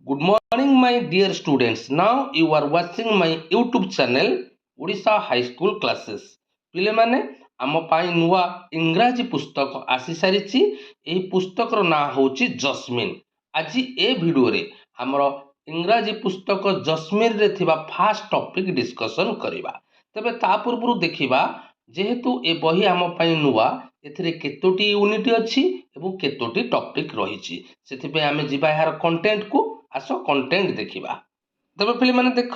Good morning, my dear students. Now you are watching my YouTube channel Odisha High School Classes. पिले माने आम पाई नुआ इंग्राजी पुस्तक आसी सारिछि। एही पुस्तकर ना होछि जस्मिन। आज ए वीडियो रे हमर इंग्राजी पुस्तक जस्मिन रे थिबा फास्ट टॉपिक डिस्कशन करिबा। तबे ता पूर्वरु देखिबा जेहेतु ए बही आम पाई नुआ एथिरे केतोटी यूनिट अछि एवं केतोटी टॉपिक रहिछि। सेथिबे आमे जिबा यार कंटेंट को आस कंटेंट देखिबा। तबे पिले माने देख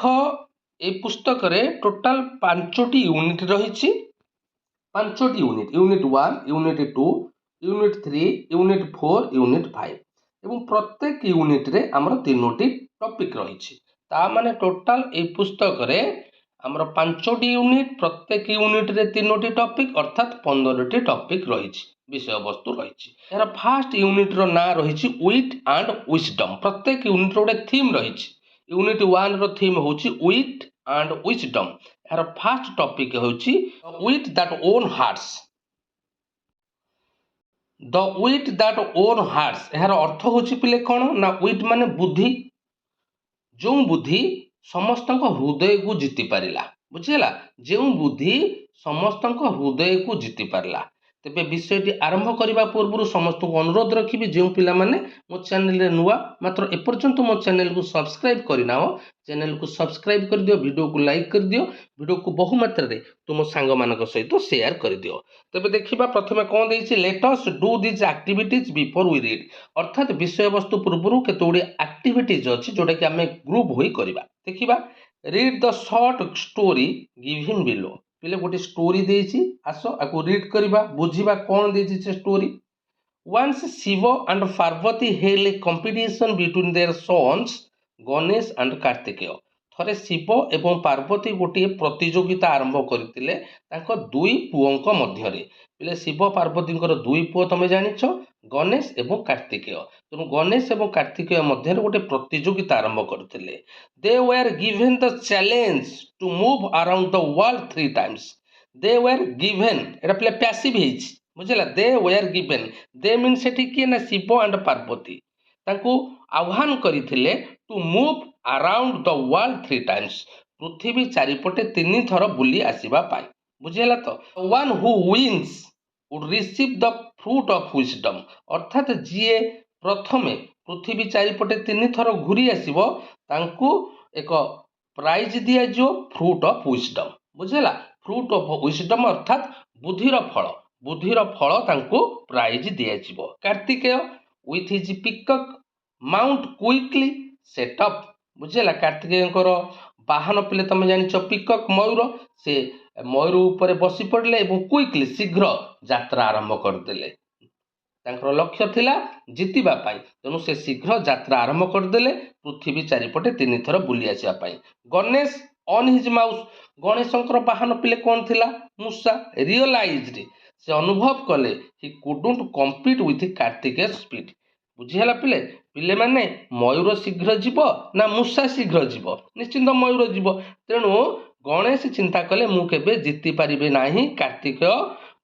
ए पुस्तक रे टोटल 5टी यूनिट रहिछि। 5टी unit, unit 1, unit 2, unit 3, unit 4, unit 5 एवं प्रत्येक यूनिट रे हमर 3टी टॉपिक रहिछि। ता माने टोटल ए पुस्तक रे हमर 5टी यूनिट, प्रत्येक यूनिट रे 3टी टॉपिक अर्थात 15टी टॉपिक रहिछि, विषय वस्तु रहिछि। यार फास्ट यूनिट रो ना रहिछि विट एंड विजडम। प्रत्येक यूनिट रो थीम रहिछि। यूनिट 1 रो थीम होछि विट एंड विजडम। यार फास्ट टॉपिक होछि wit that won hearts. The wit that won hearts यार अर्थ होछि पिले कोन ना विट माने बुद्धि, जो बुद्धि समस्त हृदय को जीति पारिला। बुझिला, जो बुद्धि समस्त हृदय को जीति पारिला। तेबे विषयटी आरंभ करने पूर्व समस्त को अनुरोध रखी जो पिला माने मो चैनल नुआ मात्र एपर्यंत मो चैनल को सब्सक्राइब करना हो, चैनल को सब्सक्राइब कर दियो, वीडियो को लाइक कर दियो, वीडियो को बहु मात्रा रे तुम सांग मानक सहित शेयर कर दियो। तबे देखिबा प्रथमे कोन देछि, let us do this activities before we read. अर्थात विषय वस्तु पूर्व केतोडी एक्टिविटीज अछि जोटा कि हमें ग्रुप होई करबा। देखिबा, read the short story given below. पिले गोटे स्टोरी देछि, आसो आको रीड करबा, बुझिबा कोन देछि से story. Once Shiva and Parvati held a competition between their sons Ganesh and Kartikeya. थरे शिव एवं पार्वती गोटे प्रतियोगिता आरंभ करथिले तांको दुई पुओंक मध्यरे। पिले शिव पार्वती दुई पुओ तमे जानिछ, गणेश एवं कार्तिकेय। तेणु गणेश एवं कार्तिकेय मध्य गोटे प्रतियोगिता आरंभ करथिले। They were given the challenge to move around the world 3 times. They were given एटा पिले पैसिव हिच, बुझिला। They were given, they mean सेठी किए ना शिव एंड पार्वती तांको आह्वान करथिले to move around the world 3 times. पृथ्वी चारिपटे 3 थर बुली आसीबा पाई। बुझिला तो। One who wins would receive the fruit of wisdom. अर्थात जिए प्रथमे पृथ्वी चारिपटे 3 थर घुरी आसीबो तांको एक प्राइज दिया जो फ्रूट ऑफ विजडम। बुझिला, फ्रूट ऑफ विजडम अर्थात बुद्धिर फल, बुद्धिर फल तांको प्राइज दिया जिवो। Kartikeya with his peacock mount quickly set up. बुझिला, कार्तिकेय वाहन पिले तमे जानिछ पिकॉक मयूर। से मयूर ऊपर बसी पड़ले एवं क्विकली शीघ्र यात्रा आरंभ करदेले। तांकर लक्ष्य थिला जितिबा पाई, तेणु से शीघ्र यात्रा आरंभ करदेले पृथ्वी चारिपटे 3 थर बुली आसिबा पाई। Ganesh on his mouse. गणेशंकर वाहन पिले कोन थिला, मूषा। रियलाइज्ड से अनुभव कले he couldn't compete with Kartikeya speed. बुझिला पिले, पिले माने मयूर शीघ्र जीव ना मूषा शीघ्र जीव, निश्चिंत मयूर जीव। तेणु गणेश चिंता कले मु केबे जीति पारिबे नाही कार्तिकेय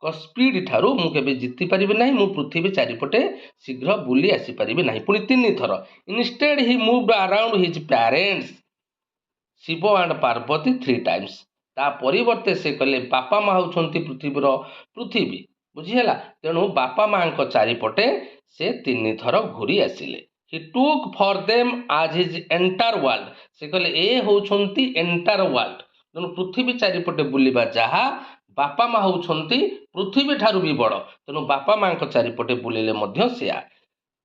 को स्पीड ठारू मु केबे जीति पारिबे नाही, मु पृथ्वी चारिपटे शीघ्र बुली आसी पारिबे नाही। पुनी 3 थर। Instead he moved around his parents Shiva and Parvati 3 times. ता परिवर्ते से कले बापा माँ होउछंती पृथ्वी। बुझिला, तेणु बापा माँ को चारिपटे से 3 थर घुरी आसिले। ही टुक फॉर देम आज हिज एंटायर वर्ल्ड। से कहले ए होउछंती एंटायर वर्ल्ड। तेणु पृथ्वी चारिपटे बुलिबा जहा बापा माँ होउछंती पृथ्वी ठारू भी बड़, तेणु बापा माँ को चारिपटे बुलिले मध्य सेया।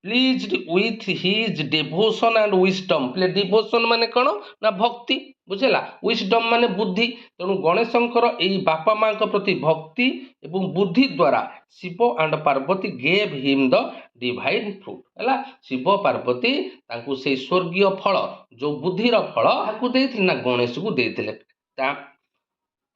Pleased with his devotion and wisdom. प्ले डिवोशन माने कौन ना भक्ति। बुझेला, विजडम माने बुद्धि। तेणु गणेशंकर एई बापा माँ को प्रति भक्ति एवं बुद्धि द्वारा Shiva and Parvati gave him the divine fruit. हैला, शिव पार्वती तांकु से स्वर्गीय फल जो बुद्धिर फल ताकु देथिले ना गणेश को देथिले।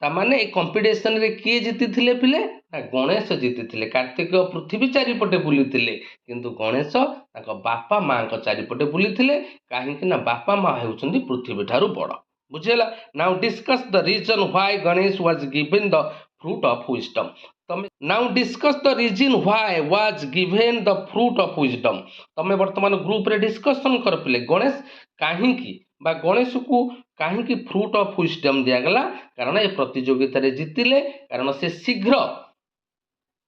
तामाने कंपिटिशन रे किए जीति पिले ना गणेश जीति। कार्तिकेय पृथ्वी चारिपटे बुली किंतु गणेश तांको बापा माँ को चारिपटे बुली कहीं ना बापा माँ होउछंती पृथ्वी ठारू बड़। बुझेला। Now discuss the reason why Ganesh was given the fruit of wisdom. तमे now discuss the reason why was given the fruit of wisdom. तमे वर्तमान ग्रुप रे डिस्कशन कर पिले गणेश काहींकी बा गणेश को काहींकी फ्रूट ऑफ विजडम दिया गला कारण ए प्रतियोगिता रे जीतिले कारण से शीघ्र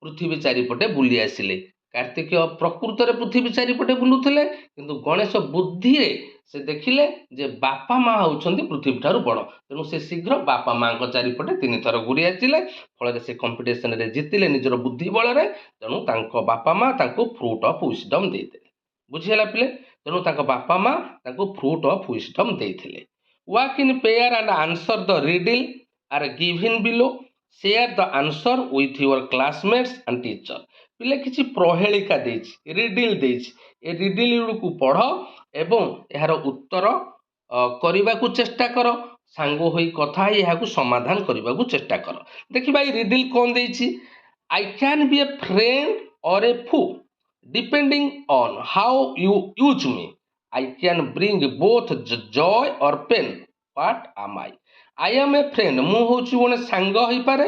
पृथ्वी चारिपटे बुली आसिले कार्तिक प्रकृत रे पृथ्वी चारिपटे बुलुथिले किंतु गणेश बुद्धि रे से देखिले जे बापा माँ होउछंती पृथ्वी ठारू बड़ तेणु से शीघ्र बापा माँ को चारिपटे 3 थर घुरी आसिले फल से कंपिटिशन रे जीतिले निजर बुद्धि बल रे तेणु तांको बापा माँ तांको फ्रूट ऑफ विजडम देइथिले बुझिला पिले तेणु तांको बापा माँ तांको फ्रूट ऑफ विजडम देइथिले walk in pair and answer the riddle are given below share the answer with your classmates and teacher पिले किछि प्रहेलिका देछि रिडिल देछि ए रिडिल को पढ़ एवं यार उत्तर करने को चेष्टा कर सांग होई कथा यहाँ समाधान करने को चेष्टा कर देखि भाई रिडिल कौन देछि I can be a friend or a foe depending on how you use me I can bring both joy और pain what am I am a friend मु होछि गोने सांग होई पारे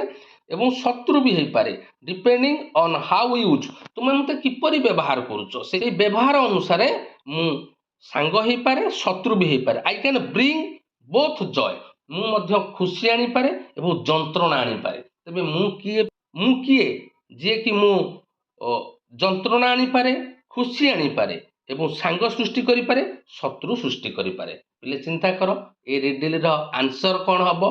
एवं शत्रु भी हो पारे डिपेंडिंग ऑन हाउ यूज तुम मत किपरि व्यवहार करुच से व्यवहार अनुसार मु सांग हो पारे शत्रु भी हो पारे आई कैन ब्रिंग बोथ जॉय मु खुशी आनी पारे एवं जंत्रणा आनी पारे तबे मु किए जे कि मु जंत्रणा आनी पारे खुशी आनी पारे एवं सांग सृष्टि करि पारे शत्रु सृष्टि करि पारे पिले चिंता कर ए रिडल रो आंसर कौन हबो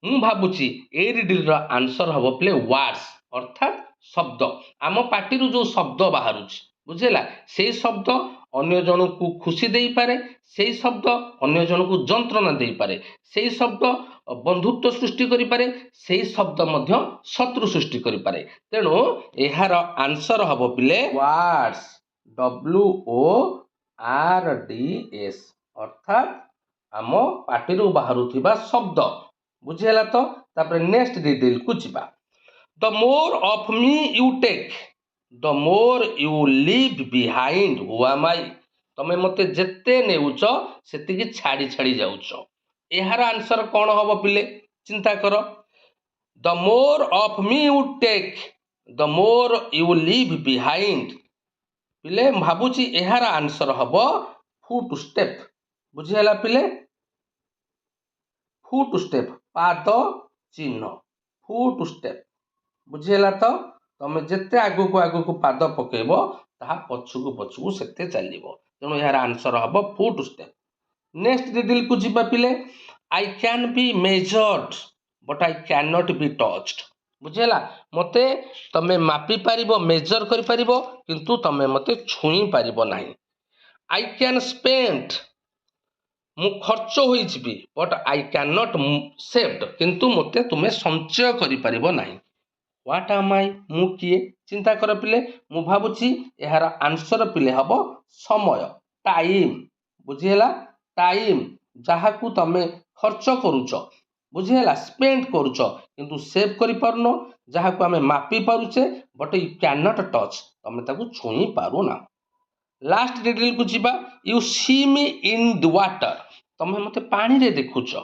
मु भाबुची ए रिडल रो आंसर हबो प्ले वर्ड्स अर्थात शब्द आम पार्टी जो शब्द बाहरुची बुझेला से शब्द अन्य जन को खुशी दे पारे से शब्द अन्य जन को जंत्रणा दे पारे से शब्द बंधुत्व सृष्टि करि पारे से शब्द मध्य शत्रु सृष्टि करि पारे तेणु एहार आंसर हबो पिले वर्ड्स WORDS अर्थात आम पार्टी बाहरुथिबा शब्द बुझेला तो तापर नेक्स्ट डिटेल को जिबा the more of me you take the more you leave behind who am I तमे मते जेते नेउच सेति छाड़ी छाड़ी जाउच एहार आंसर कौन हबो पिले चिंता कर the more of me you take the more you leave behind पिले भाबुची एहार आंसर हबो फुट स्टेप बुझिला पिले फुट स्टेप पाद चिन्ह फुट स्टेप बुझिला तो तमे जेते आगु को पाद पकेबो ताहा पछुकु सेते चलिबो तेणु यार आंसर हबो फुट स्टेप नेक्स्ट डिटेल को जिबा पिले आई can be measured but I can not be touched बुझेला मते तमे मापी पारिबो मेजर करि पारिबो किंतु तमे मते छुई पारिबो नाही आई कैन स्पेंड मु खर्च होई जिबी but I can not saved किंतु मते तुमे संचय करि पारिबो नाही व्हाट एम आई मु किए चिंता कर पिले मु भाबुची एहार आंसर पिले हबो समय टाइम बुझिला टाइम जहा को तमे खर्च करूच बुझिला स्पेंड करूच किंतु सेव करि पारनो जहा को हमें मापी पारुचे but you can not touch तमे ताकू छुई पारु ना लास्ट डिटेल को जिबा you see me in the water तमे मते पानी रे देखुच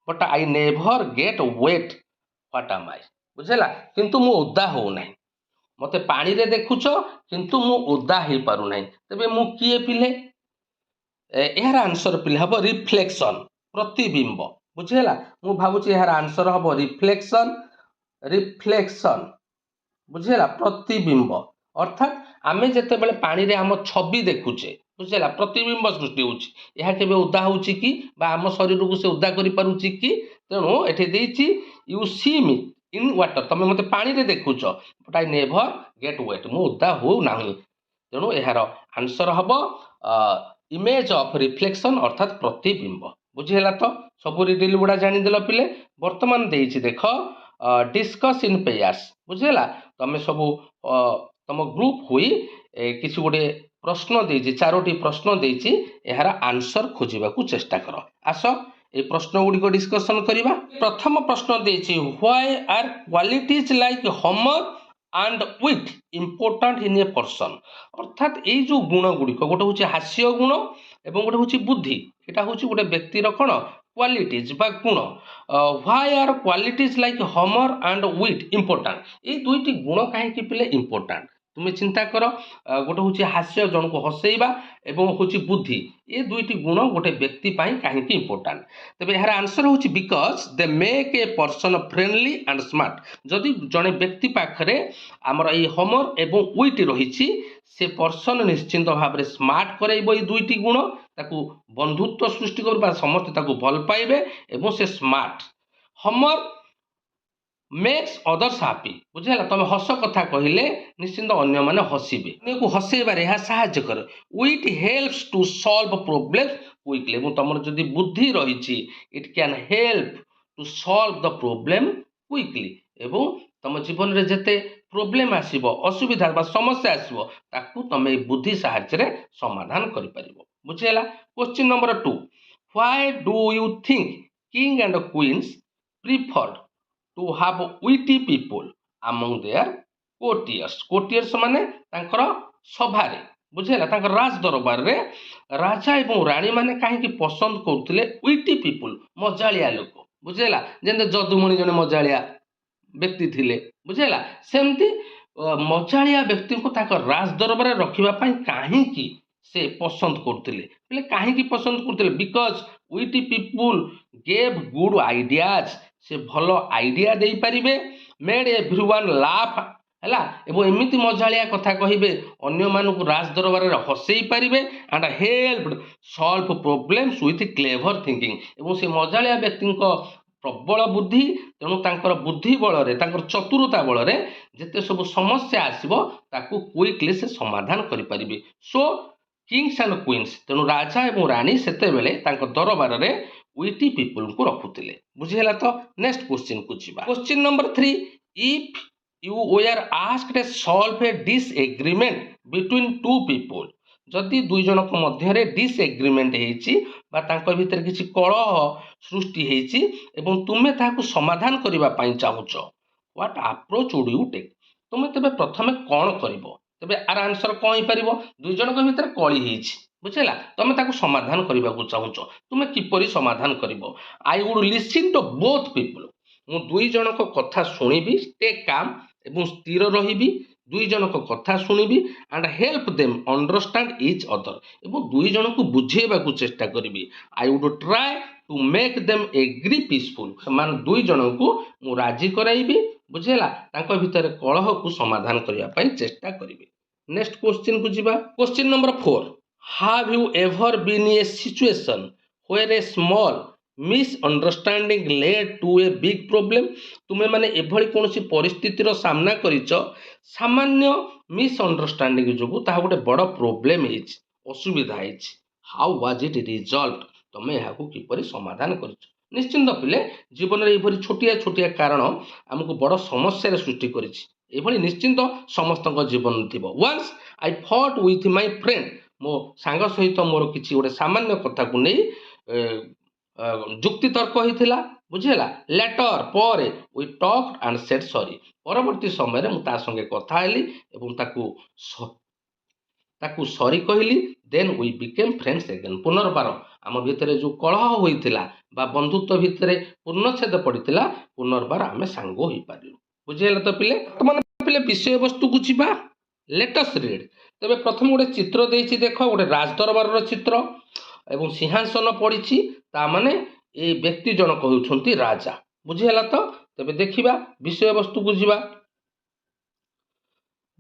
but I never get wet what am I बुझेला किंतु मु ओदा हो नाही मते पानी रे देखुच किंतु मु ओदा हे पारु नाही तबे मु किए पिले एहार आंसर पिले हबो रिफ्लेक्शन प्रतिबिंब बुझेला मु भाबुची एहार आंसर हबो रिफ्लेक्शन बुझेला प्रतिबिंब अर्थात आमे जेते बेले पानी रे हम छवि देखुचे बुझेला प्रतिबिंब सृष्टि होउची एहा केबे ओदा होउची कि बा हम शरीर को से ओदा करि पारुची कि तेणु एठे देइची you see me in water तमे मते पानी रे देखुच but I never get wet मु ओदा हो नाही तेणु एहार आंसर हबो इमेज ऑफ रिफ्लेक्शन अर्थात प्रतिबिंब बुझिला तो सब रिडल गुड़ा जानी देल पिले वर्तमान देइछि देख डिस्कस इन पेयर्स बुझिला तमे सब तम ग्रुप हुई किसी गोटे प्रश्न देइछि 4टी प्रश्न देइछि एहार आंसर खोजिबा को चेष्टा कर आस ए प्रश्न गुड़ी को डिस्कशन करिबा प्रथम प्रश्न देइछि why are qualities like humour and wit important in a person अर्थात ए जो गुण गुड़ी गोटे हूँ हास्य गुण एवं गोटे हूँ बुद्धि यहाँ हूँ गोटे व्यक्तिर कौन क्वालिटीज बा गुण व्हाई आर क्वालिटीज लाइक हमर एंड विट इंपोर्टाट ये दुईटी गुण कहीं पिले इंपोर्टाट तुम्हें चिंता कर गोटे हूँ हास्य जन को हसैवा एवं हूँ बुद्धि ये दुईटी गुण गोटे व्यक्ति कहीं इंपोर्टाट तेज यार आंसर हूँ because they make a person friendly and smart जदि जड़े व्यक्ति पाखे आमर ये हमर एवं विट रही से पर्सन निश्चिंत भाव में स्मार्ट कराइब ये दुईटी गुण ताकू बंधुत्व सृष्टि कर समस्ते ताकू भल पाइबे एवं से स्मार्ट हमर मेक्स अदर्स हैप्पी बुझेगा तुम हस कथा कहले निश्चिंत अन्य माने हसबे अन्य को हसैबारे यह साहाय्य करे wit helps to solve problems quickly एवं तुम जदि बुद्धि रही it can help to solve the problem quickly एवं तुम जीवन में जिते प्रोब्लेम आसो असुविधा बा समस्या आसो ताकू तुम बुद्धि साहाय्य समाधान कर बुझेगा question number 2 why do you think king and queens preferred to have witty people among their courtiers माने तांकर सभारे बुझेला तांकर राज दरबार रे राजा एवं रानी माने कहीं पसंद करथिले विटी पीपुल मजालिया लोक बुझेला जेंते जदुमणि जने मजालिया व्यक्ति थिले बुझेला सेमती मजालिया व्यक्ति को तांकर राज दरबार रखिबा पई काहे से पसंद करथिले बोले काहे पसंद करथिले because witty people gave good ideas से भल आइडिया दे पारिबे मेड एवरीवन लाफ हैला एवं एमिति मजालिया कथा कहिबे अन्य मानकु राज दरबार रे हसई पारिबे and helped solve problems with clever thinking एवं से मजालिया व्यक्ति प्रबल बुद्धि तेणु तांकर बुद्धि बल रे तांकर चतुरता बल रे जेते सब समस्या आसीबो ताकू क्विकली से समाधान करि पारिबे सो किंग्स एंड क्वीन्स तेणु राजा एवं रानी सेते बेले तांकर दरबार रे विटी पीपुल को रखुले बुझीगला तो नेक्स्ट क्वेश्चन को जीवा question number 3 if you were asked to solve a disagreement between two people जदि दुई जन को मध्य रे डिसएग्रीमेंट हेची बा तांकर भीतर किछि कलह सृष्टि हेची एवं तुमे ताकू समाधान करिबा पई चाहुचो what approach would you take तुमे तबे प्रथमे कोन करिवो तबे आर आंसर कोन ही परिबो दुई जन को भीतर कली हेची बुझेला तुम ताकू समाधान करने को चाहूच तुम किपरि समाधान करिवो I would listen to both people मु दुई जन को कथा सुनिबी स्टे काम एवं स्थिर रहिबी दुई जन को कथा सुनिबी and help them understand each other एवं दुई जन को बुझेबा को चेष्टा करिबी I would try to make them agree peaceful मान दुई जन को मु राजी कराइबी बुझेला तांको भितर कलह को समाधान करिया पई चेष्टा करिबी नेक्स्ट क्वेश्चन को जीवा question number 4 Have you ever been in a situation where a small misunderstanding led to a big problem? तुम्हें माने एभली कोनोसी परिस्थितिर सामना करिच सामान्य मिसअंडरस्टैंडिंग जोगु ताहा गोटे बड़ प्रॉब्लम हिच असुविधा hitch how was it resolved तुम यहाँ किपरि समाधान करिच निश्चिंत पिले जीवन में एभली छोटिया छोटिया कारण आमको बड़ समस्या सृष्टि करिछि एभली निश्चिंत समस्त जीवन थिबो once I fought with my friend मो सांग सहित मोर किसी गोटे सामान्य कथा को नहीं जुक्ति तर्क होता बुझेगा लेटर पर we talk and said sorry परवर्ती समय मुझे संगे कथा हेली एवं ताकू सॉरी कहली then we became friends again पुनर्बार आम भितर जो कलह होता बा बंधुत्व भितर पूर्णछेद पड़ता पुनर्बार आम सांग हो पारू बुझेगा तो पिले बर्तमान पिले विषय वस्तु को जीवा लेटस रीड तबे प्रथम गोटे चित्र देछि देख गोटे राजदरबार चित्र एवं सिंहासन पड़ी ता माने ए व्यक्ति जनक होउछंती राजा बुझीगला तो तबे देखिबा विषय वस्तु को जीवा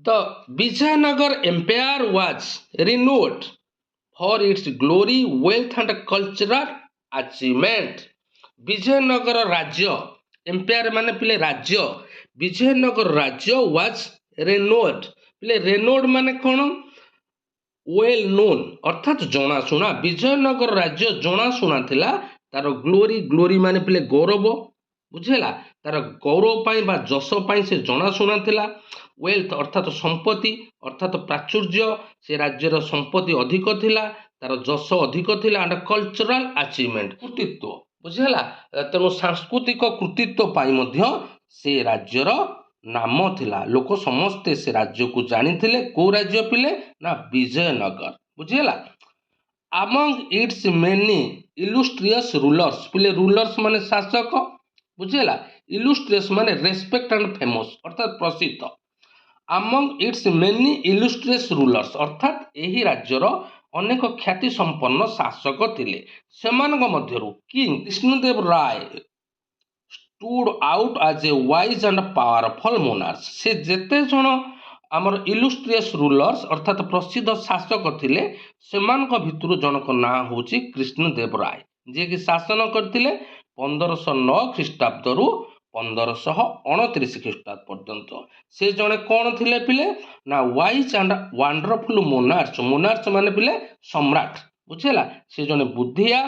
the Vijayanagara empire was renowned for its glory wealth and cultural achievement Vijayanagara राज्य एम्पायर माने पिले राज्य विजयनगर राज्य वाज रेनोड पिले रेनोड माने कौन वेल नोन अर्थात जनाशुना विजयनगर राज्य जनाशुना थिला तार ग्लोरी ग्लोरी माने पिले गौरव बुझेला तार गौरव पाई बा जस पाई से जनाशुना थिला वेल्थ अर्थात संपत्ति अर्थात प्राचुर्य से राज्यर संपत्ति अधिक थिला तार जस अधिक थिला एंड कल्चरल अचीवमेंट कृतित्व बुझेला तेणु सांस्कृतिक कृतित्व पाई मध्य से राज्यर नाम थिला लोक समस्ते से राज्य को जानी थिले को राज्य पिले ना विजयनगर बुझेला among its many इलुस्ट्रियस रूलर्स पिले रूलर्स माने शासक बुझेला इलुस्ट्रियस माने रेस्पेक्ट एंड फेमस अर्थात प्रसिद्ध among its many illustrious rulers अर्थात एही राज्यर अनेक ख्याति संपन्न शासक थिले सेमानक मध्यरु king Krishnadeva Raya stood out as a wise and powerful monarchs से जेते जण आमर इलुस्ट्रियस रूलर्स अर्थात प्रसिद्ध शासक थिले सेमानक भितरु जनक ना होची कृष्णदेव राय जे कि शासन करथिले 1509 ख्रीष्टाब्दरु 1529 ख्रीष्टाब्द पर्यंत से जणे कौन थिले पिले ना wise and wonderful monarch monarch माने पिले सम्राट बुझेला से जणे बुद्धिया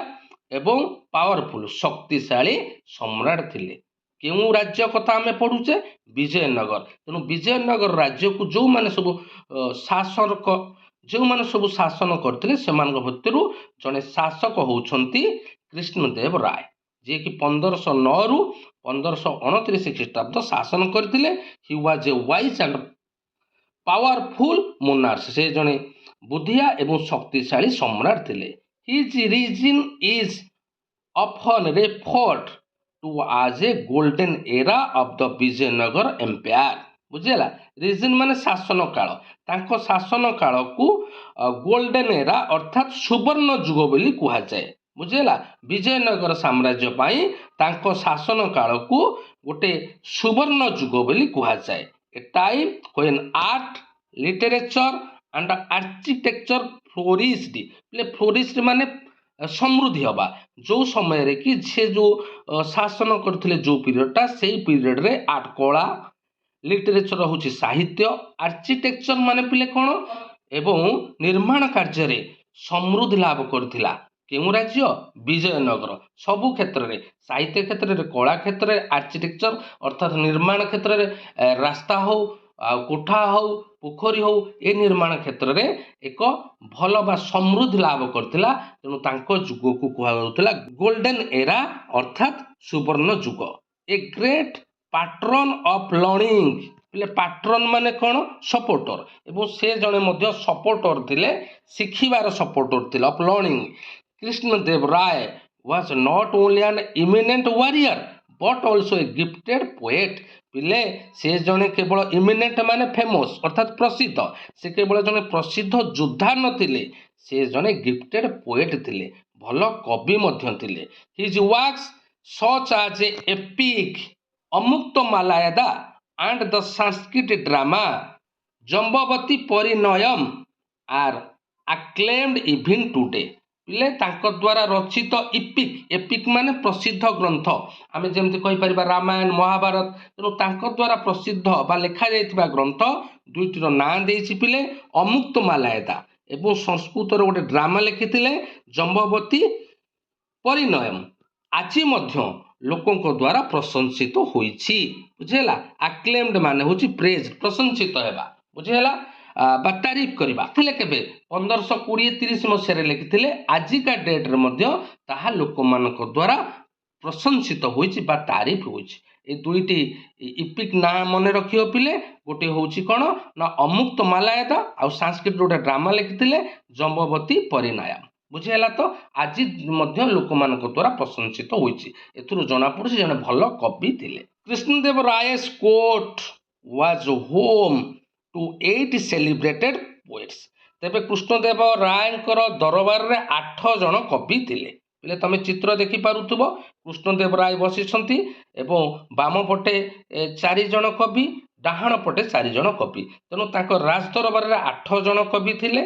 एवं पावरफुल शक्तिशाली सम्राट थिले केउ राज्य कथा आमे पढुचे विजयनगर तेणु विजयनगर राज्य को जो माने सब शासक जो माने सब शासन करथिले सेमानक भितरु जणे शासक होउछंती कृष्णदेव राय जे कि 1509 रु 1529 ख्रीष्टाब्द शासन करथिले he was a wise and powerful monarch से जणे बुद्धिया एवं शक्तिशाली सम्राट थिले his reign is often referred to as a golden era of the Vijayanagara empire बुझेला रीजन माने शासन काल तांको शासन काल को गोल्डन एरा अर्थात सुवर्ण जुग बोली कुहा जाए बुझेला विजयनगर साम्राज्य पाई तांको शासन काल को गोटे सुवर्ण जुग बोली कुहा जाए ए time when art literature and architecture flourished माने समृद्धि हवा जो समय रे कि से जो शासन करथिले जो पीरियडटा सेही पीरियड रे आर्ट कला लिटरेचर होची साहित्य आर्किटेक्चर माने पिले कोन एवं निर्माण कार्य रे समृद्धि लाभ करथिला केउ राज्य विजयनगर सबु क्षेत्र रे साहित्य क्षेत्र रे कला क्षेत्र रे आर्किटेक्चर अर्थात निर्माण क्षेत्र रे रास्ता हो कोठा हो पोखरी हो ए निर्माण क्षेत्र रे एक भल बा समृद्धि लाभ करथिला तेणु तांको जुग को कुहा जाउतला गोल्डन एरा अर्थात सुवर्ण जुग a great patron of learning पिले पैट्रन माने कोन सपोर्टर एवं से जणे मध्य सपोर्टर थिले शिखिबार सपोर्टर थिले of learning Krishnadeva Raya was not only an eminent warrior but also a gifted poet पिले से जणे केवल इमिनेंट माने फेमस अर्थात प्रसिद्ध से केवल जणे प्रसिद्ध योद्धा नथिले से जणे गिफ्टेड पोएट थिले भल कवि मध्य थिले his works such as a epic Amuktamalyada and the Sanskrit drama Jambavati Parinayam are acclaimed even today पिले तांको द्वारा रचित इपिक एपिक माने प्रसिद्ध ग्रंथ आमे जेमति कहि परिबा रामायण महाभारत तेणु तांको द्वारा प्रसिद्ध बा लेखा जाइतिबा ग्रंथ दुईटीर नाँ देइछि पिले अमुक्त मालायदा एवं संस्कृत रो गोटे ड्रामा लिखिथिले जम्बवती परिणयम आज मध्य लोकों द्वारा प्रशंसित होइछि बुझेला acclaimed माने होछि प्रेज प्रशंसित हेबा बुझेला बा तारीफ करबा थिले केबे 1520-30 मसिया लिखिथिले आजिका डेट रे मध्य ताहा लोक मानक द्वारा प्रशंसित होइछि बा तारीफ होइछि ए दुईटी इपिक ना मने रखियो पिले गोटे होउछि कोन ना अमुक्त मालायदा आ संस्कृत गोटे ड्रामा लिखिथिले जम्बवती परिणयम बुझेला तो आज मध्य लोक मानक द्वारा प्रशंसित होइछि एथुरु जणा पड़ुछि जने भल कवि थिले Krishnadeva Raya's court was home to 8 celebrated poets तेबे कृष्णदेव रायंकर दरबार रे 8 जण कवि थिले पिले तमे चित्र देखि पारुथबो कृष्णदेव राय बसिछंती एवं बाम पटे 4 जण कवि डाहाण पटे 4 जण कवि तेनु ताको राज दरबार रे 8 जण कवि थिले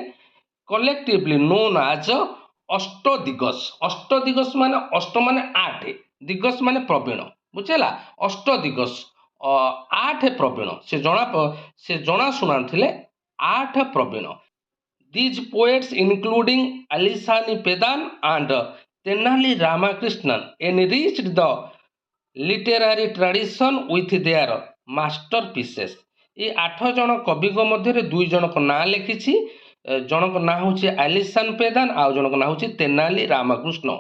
कलेक्टिवली नोन एज अष्टदिगस माने अष्ट माने 8 दिगस माने प्रवीण बुझेला अष्टदिगस 8 प्रवीण से जना शुणा थिले 8 प्रवीण these poets including Allasani Peddana and Tenali Ramakrishnan enriched the literary tradition with their masterpieces ये 8 जण कवि मध्य 2 जन ना लिखिछि जनक ना होछि अलिसान पेदान आ जनक ना होछि तेनाली रामकृष्ण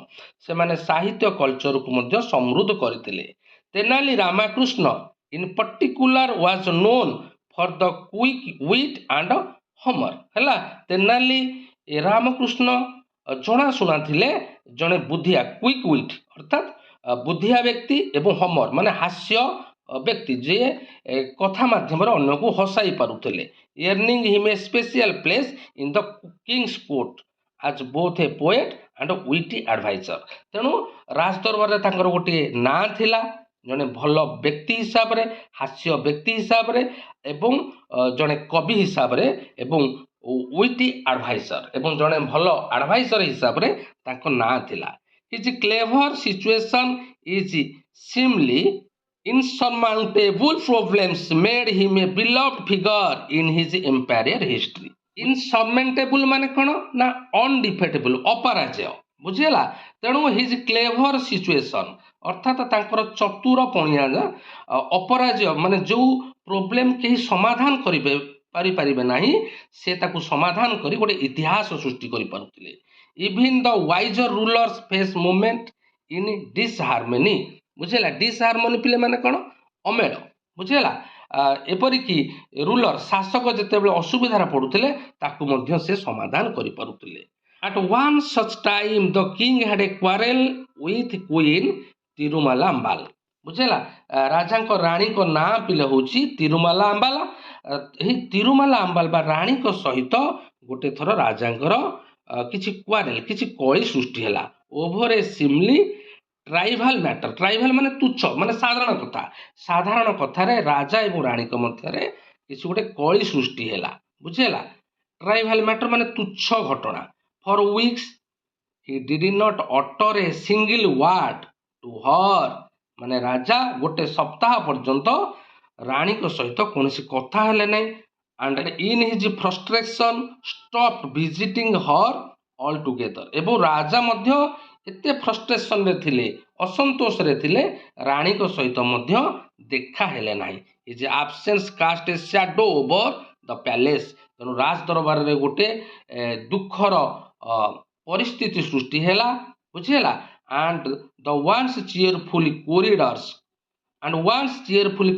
से माने साहित्य कल्चर को मध्य समृद्ध करथिले Tenali Ramakrishna in particular was known for the quick wit and humor हला तेनाली रामकृष्ण जना शुणा थिले जड़े बुद्धिया क्विक विट अर्थात बुद्धिया व्यक्ति एवं हमर माने हास्य व्यक्ति जे कथा माध्यम अन्य को हसाई पारुथिले earning him a special place in the king's court as both a poet and witty adviser. तेणु राज दरबार गोटे ना थिला जड़े भल व्यक्ति हिसाब रे हास्य व्यक्ति हिसाब रे एवं जड़े कवि हिसाब रे एवं विटी एडवाइजर एवं जड़े भल एडवाइजर हिसाब रे ताको ना थिला। His clever situation is simply insurmountable problems made him a beloved figure in his empire history। insurmountable माने कौन ना अनडिफेटेबल अपराजय बुझेला। तेणु हिज क्लेवर सिचुएशन अर्थात तांकर चतुर पणिया अपराजय माने जो प्रोब्लेम कहीं समाधान करिवे पारि पारिबे नाही से ताकू समाधान करी गोटे इतिहास सृष्टि करि पारुथिले। Even the wiser rulers face moment in disharmony बुझेला। डिसहार्मनी पिले माने कौन अमेल बुझेला। एपरिकी रूलर शासक जितेबाला असुविधार पड़ुथिले ताकू मध्य से समाधान करि पारुथिले। At one such time the king had a quarrel with queen Tirumala Ambal बुझेला। राजा को रानी को ना पिले होची तिरुमाला अम्बाल। तिरुमाला अम्बाल बा रानी को सहित गोटे थर राजांकर किछि क्वारेल किछि कଳି सृष्टि हैला over a simply tribal matter. Tribal माने तुच्छ माने साधारण कथारे राजा एवं रानी को मध्य किसी गोटे कଳି सृष्टि हैला बुझेला। ट्राइबल मैटर माने तुच्छ घटना। For weeks he did not utter a single word to her माने राजा गोटे सप्ताह पर्यंत रानी को सहित कौन कथा हेले नहीं। And in his frustration stop visiting her all together एवं राजा मध्य एते फ्रस्ट्रेशन रे थिले असंतोष रे थिले रानी को सहित मध्य देखा हेले नाही। His absence cast a shadow over the palace. तेणु राज दरबार रे गोटे दुखर परिस्थिति सृष्टि हैला बुझेला। And the once cheerful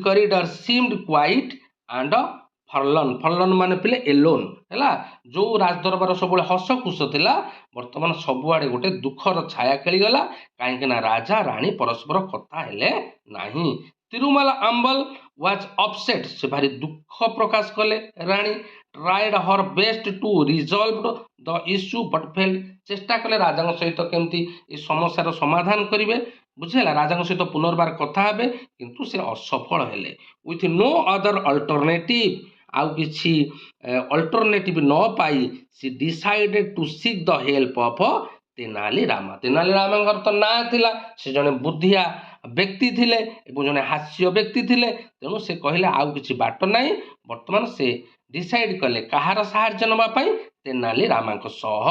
corridors seemed quiet and forlorn माने पिले एलोन हैला। जो राज दरबार सब हस खुश थिला वर्तमान सबुआडे गोटे दुखर छाया खेली गला कहीं ना राजा रानी परस्पर कथा हेले नाही। तिरुमाला अम्बल वाज अपसेट से भारी दुख प्रकाश कले। रानी tried her best to resolve the issue but failed चेष्टा कले राजा सहित केमती समस्यार समाधान करिवे बुझेला। राजा सहित पुनर्बार कथा हेबे किंतु से असफल हेले। विथ नो अदर अल्टरनेटिव आउ किछि अल्टरनेटिव न पाई she decided to seek the help of Tenali Rama. Tenali रामांकर तो ना थिला से जने बुद्धिया व्यक्ति थिले एवं जने हास्य व्यक्ति थिले। तेणु से कहले आउ किछि बाट नाही वर्तमान से डिसाइड कले कहार सहाय्य नबा पई तेनाली रामांक सह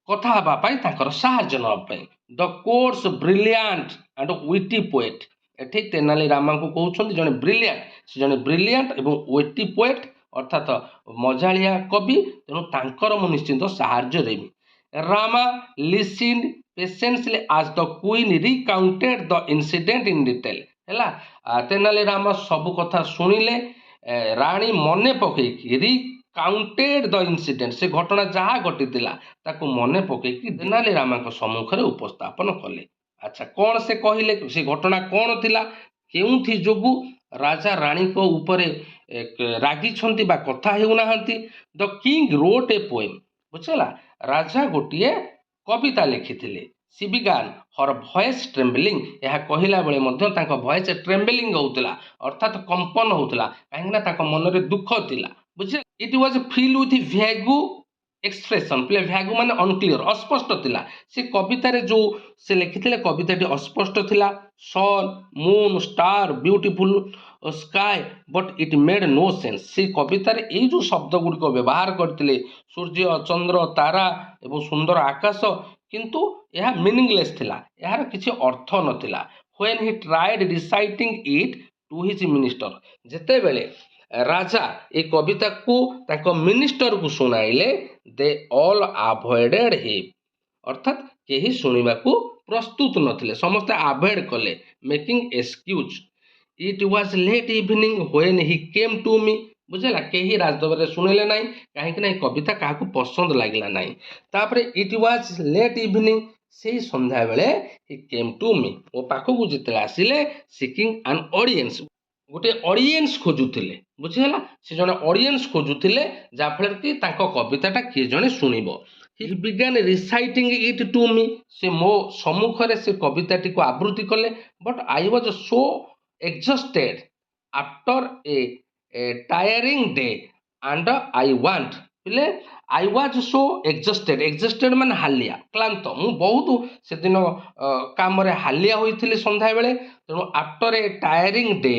कथा हबा पई तांकर सहाय्य नबा पई। The course brilliant and witty poet एठी तेनाली रामा को कहउछन्ति जने ब्रिलियंट से जने ब्रिलियंट एवं विटी पोएट अर्थात मजालिया कवि। तेणु तांकर मु निश्चिंत सहाय्य देबी। Rama listened patiently as the queen recounted the incident in detail हैला। तेनाली रामा सब कथा सुनिले रानी मने पकेकी रिकाउंटेड द इंसिडेंट से घटना जहाँ घटी ताकू मने पकेकी तेनाली रामा को सम्मुख में उपस्थापन कले। अच्छा कौन से कहले से घटना कौन थिला केउथि जोगु राजा रानी को ऊपरे रागी छंती बा कथा हेउनाहंती। The king wrote a poem बुझला। राजा गोटिए कविता लिखिथिले। She began her voice trembling यह कहला बेले मध्य तांको भॉइस ट्रेम्बलिंग होउतला अर्थात कंपन होउतला काहेना तांको मन रे दुख थिला बुझे। It was fill with vague expression play vague माने अनक्लियर अस्पष्ट थिला। से कविता रे जो से लिखिथिले कविताटी अस्पष्ट थिला। Sun moon star beautiful sky but it made no sense. से कविता रे ए जो शब्द गुडी को व्यवहार करथिले सूर्य चंद्र तारा एवं सुंदर आकाश किंतु यह मीनिंगलेस थिला यार किछि अर्थ नथिला। When he tried reciting it to his minister जेते बेले राजा ए कविता को ताको मिनिस्टर को सुनाइले दे ऑल अवॉइडेड हिम अर्थात केही सुनिबा को प्रस्तुत नथिले समस्त अवॉइड कले making excuse. It was late evening when he came to me बुझेला केही राजदरबार शुणिले ना कहीं कविता क्या पसंद लगला ना। तापर इट वाज लेट इवनिंग ସେଇ ସନ୍ଧ୍ୟା ବେଳେ ହି କେମ୍ ଟୁ ମି, ମୋ ପାଖକୁ ଯେତେବେଳେ ଆସିଲେ ସିକିଂ ଆନ୍ ଅଡ଼ିଏନ୍ସ, ଗୋଟେ ଅଡ଼ିଏନ୍ସ ଖୋଜୁଥିଲେ, ବୁଝିହେଲା। ସେ ଜଣେ ଅଡ଼ିଏନ୍ସ ଖୋଜୁଥିଲେ ଯାହାଫଳରେ କି ତାଙ୍କ କବିତାଟା କିଏ ଜଣେ ଶୁଣିବ। ହି ବିଗାନ୍ ରିସାଇଟିଂ ଇଟ୍ ଟୁ ମି, ସେ ମୋ ସମ୍ମୁଖରେ ସେ କବିତାଟିକୁ ଆବୃତ୍ତି କଲେ। But I was so exhausted after a tiring day and I want, ବୋଲେ ଆଇ ୱାଜ୍ ସୋ ଏକ୍ସଷ୍ଟେଡ୍ ମାନେ ହାଲିଆ, କ୍ଳାନ୍ତ। ମୁଁ ବହୁତ ସେଦିନ କାମରେ ହାଲିଆ ହୋଇଥିଲି ସନ୍ଧ୍ୟାବେଳେ। ତେଣୁ after a tiring day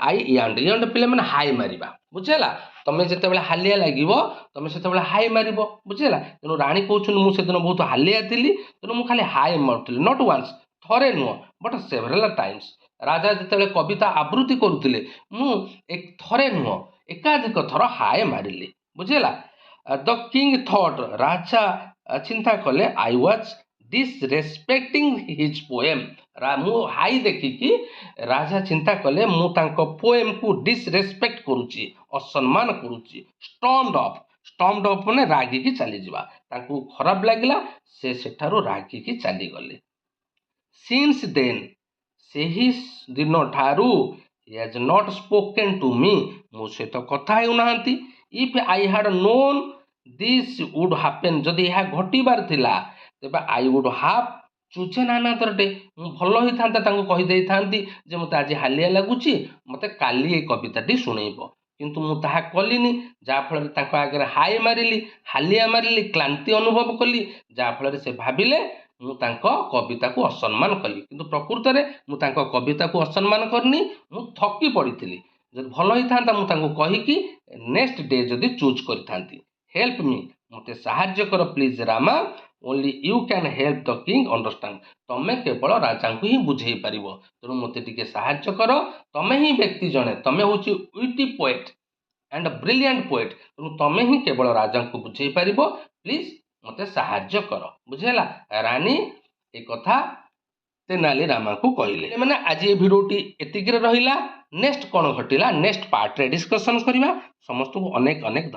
I ୟାଣ୍ଡ ପିଲେ ମାନେ ହାଇ ମାରିବା, ବୁଝିହେଲା। ତମେ ଯେତେବେଳେ ହାଲିଆ ଲାଗିବ ତମେ ସେତେବେଳେ ହାଇ ମାରିବ, ବୁଝିହେଲା। ତେଣୁ ରାଣୀ କହୁଛନ୍ତି ମୁଁ ସେଦିନ ବହୁତ ହାଲିଆ ଥିଲି, ତେଣୁ ମୁଁ ଖାଲି ହାଇ ମାରୁଥିଲି। ନଟ୍ ୱାନ୍ସ, ଥରେ ନୁହଁ, ବଟ୍ ସେଭରାଲ ଟାଇମ୍ସ। ରାଜା ଯେତେବେଳେ କବିତା ଆବୃତ୍ତି କରୁଥିଲେ ମୁଁ ଥରେ ନୁହଁ ଏକାଧିକ ଥର ହାଏ ମାରିଲି, ବୁଝିହେଲା। ଦ କିଙ୍ଗ ଥଟ୍, ରାଜା ଚିନ୍ତା କଲେ ଆଇ ୱାଜ୍ ଡିସରେସ୍ପେକ୍ଟିଂ ହିଜ୍ ପୋଏମ୍, ମୁଁ ହାଇ ଦେଖିକି ରାଜା ଚିନ୍ତା କଲେ ମୁଁ ତାଙ୍କ ପୋଏମକୁ ଡିସରେସ୍ପେକ୍ଟ କରୁଛି, ଅସମ୍ମାନ କରୁଛି। ଷ୍ଟମ୍ପଡ ଅଫ୍ ମାନେ ରାଗିକି ଚାଲିଯିବା। ତାଙ୍କୁ ଖରାପ ଲାଗିଲା, ସେ ସେଠାରୁ ରାଗିକି ଚାଲିଗଲେ। ସିନ୍ସ ଦେନ୍, ସେହି ଦିନ ଠାରୁ he has not spoken to me, ମୋ ସହିତ କଥା ହେଉନାହାନ୍ତି। If I had known this would happen, ଯଦି ଏହା ଘଟିବାର ଥିଲା ତେବେ I would have chosen another day, ମୁଁ ଭଲ ହେଇଥାନ୍ତା ତାଙ୍କୁ କହିଦେଇଥାନ୍ତି ଯେ ମୋତେ ଆଜି ହାଲିଆ ଲାଗୁଛି, ମୋତେ କାଲି ଏଇ କବିତାଟି ଶୁଣେଇବ। କିନ୍ତୁ ମୁଁ ତାହା କଲିନି, ଯାହାଫଳରେ ତାଙ୍କ ଆଗରେ ହାଇ ମାରିଲି, ହାଲିଆ ମାରିଲି, କ୍ଳାନ୍ତି ଅନୁଭବ କଲି, ଯାହାଫଳରେ ସେ ଭାବିଲେ ମୁଁ ତାଙ୍କ କବିତାକୁ ଅସମ୍ମାନ କଲି। କିନ୍ତୁ ପ୍ରକୃତରେ ମୁଁ ତାଙ୍କ କବିତାକୁ ଅସମ୍ମାନ କରିନି, ମୁଁ ଥକି ପଡ଼ିଥିଲି। ଯଦି ଭଲ ହେଇଥାନ୍ତା ମୁଁ ତାଙ୍କୁ କହିକି ନେକ୍ସଟ ଡେ ଯଦି ଚୁଜ୍ କରିଥାନ୍ତି। ହେଲ୍ପ ମି, ମୋତେ ସାହାଯ୍ୟ କର please Rama, only you can help the king understand, ତମେ କେବଳ ରାଜାଙ୍କୁ ହିଁ ବୁଝେଇ ପାରିବ। ତେଣୁ ମୋତେ ଟିକେ ସାହାଯ୍ୟ କର, ତମେ ହିଁ ବ୍ୟକ୍ତି ଜଣେ, ତମେ ହେଉଛି ୱିଟି ପୋଏଟ୍ ଆଣ୍ଡ ବ୍ରିଲିଆଣ୍ଟ ପୋଏଟ୍, ତେଣୁ ତମେ ହିଁ କେବଳ ରାଜାଙ୍କୁ ବୁଝେଇ ପାରିବ, ପ୍ଲିଜ୍ ମୋତେ ସାହାଯ୍ୟ କର, ବୁଝିହେଲା। ରାନୀ ଏ କଥା ତେନାଲି ରାମାକୁ କହିଲେ। ମାନେ ଆଜି ଏ ଭିଡ଼ିଓଟି ଏତିକିରେ ରହିଲା। ନେକ୍ସଟ କ'ଣ ଘଟିଲା ନେକ୍ସଟ ପାର୍ଟରେ ଡିସ୍କସନ୍ କରିବା। ସମସ୍ତଙ୍କୁ ଅନେକ ଅନେକ